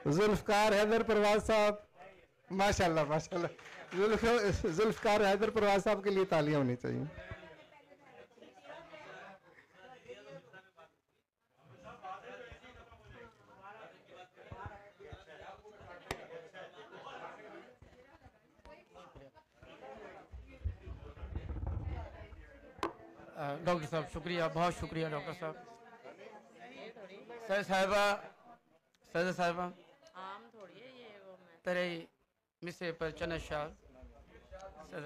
जुल्फकार हैदर परवाज साहब, माशाल्लाह माशाल्लाह। जुल्फकार हैदर परवाज साहब के लिए तालियां होनी चाहिए। डॉक्टर साहब शुक्रिया, बहुत शुक्रिया डॉक्टर साहब। सर साहिबा, सर साहिबा आम थोड़ी है ये वो मैं तेरे मिसरे पर चना शाह, सर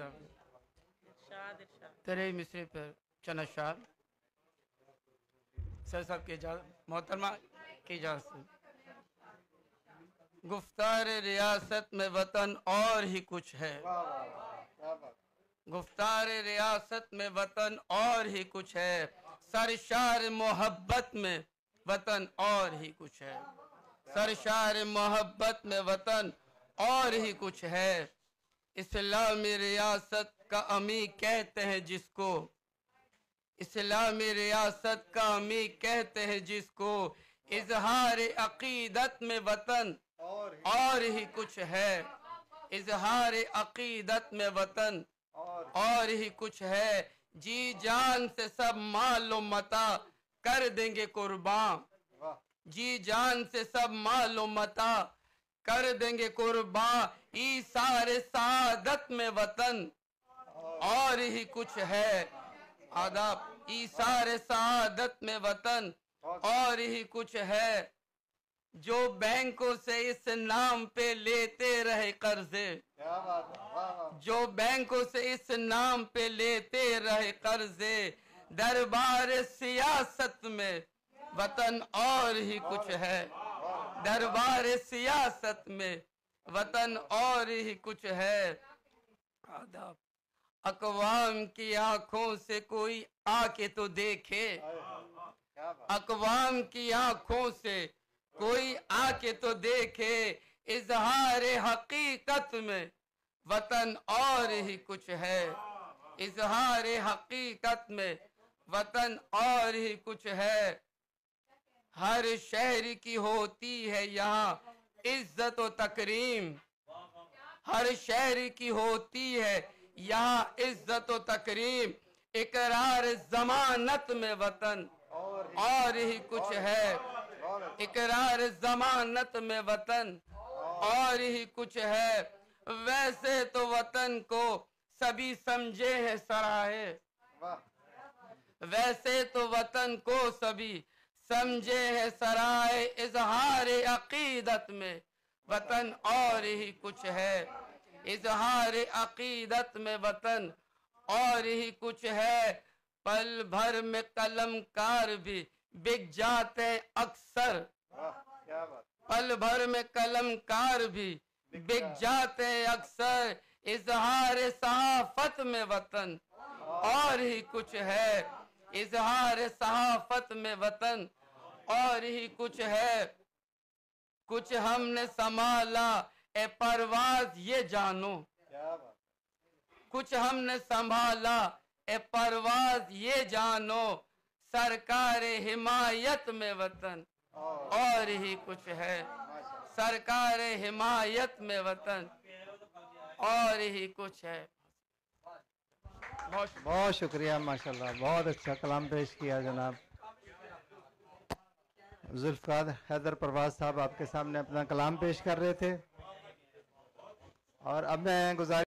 इरशाद इरशाद तेरे मिसरे पर चना शाह, सर साहब के मोहतरमा की इजाज़त से। गुफ्तार रियासत में वतन और ही कुछ है, गुफ्तार रियासत में वतन और ही कुछ है, सरशार मोहब्बत में वतन और ही कुछ है, सरशार मोहब्बत में वतन और ही कुछ है। इस्लामी रियासत का अमीर कहते हैं जिसको, इस्लामी रियासत का अमीर कहते हैं जिसको, इजहार अकीदत में वतन और ही कुछ है, इजहार अकीदत में वतन और ही कुछ है। जी जान से सब मालो मता कर देंगे कुर्बान, जी जान से सब मालो मता कर देंगे कुर्बान, ईसारे सादत में वतन और ही कुछ है। आदाब, ईसारे सादत में वतन और ही कुछ है। जो बैंकों से इस नाम पे लेते रहे कर्जे, जो बैंकों से इस नाम पे लेते रहे कर्जे, दरबार सियासत में वतन और ही कुछ है, दरबार सियासत में वतन और ही कुछ है। आदाब, अकवाम की आंखों से कोई आके तो देखे, अकवाम की आंखों से कोई आके तो देखे, इजहार हकीकत में वतन और ही कुछ है, इजहार हकीकत में वतन और ही कुछ है। हर शहर की होती है यहाँ इज्जत व तकरीम, हर शहर की होती है यहाँ इज्जत व तकरीम, इकरार जमानत में वतन और ही कुछ है, इकरार जमानत में वतन और ही कुछ है। वैसे तो वतन को सभी समझे हैं सराहे, वैसे तो वतन को सभी समझे हैं सराय, इजहार अकीदत में वतन और ही कुछ है, इजहार अकीदत में वतन और ही कुछ है। पल भर में कलमकार भी बिक जाते अक्सर, पल भर में कलमकार भी बिक जाते अक्सर, इजहार सहाफत में वतन और ही कुछ है, इजहार सहाफत में वतन और ही कुछ है। कुछ हमने संभाला ए परवाज ये जानो, कुछ हमने संभाला ए परवाज ये जानो, सरकार हिमायत में वतन और ही कुछ है, सरकार हिमायत में वतन और ही कुछ है। बहुत शुक्रिया, माशाल्लाह, बहुत अच्छा कलाम पेश किया जनाब। जुल्फकार हैदर परवाज साहब आपके सामने अपना कलाम पेश कर रहे थे और अब मैं गुजारिश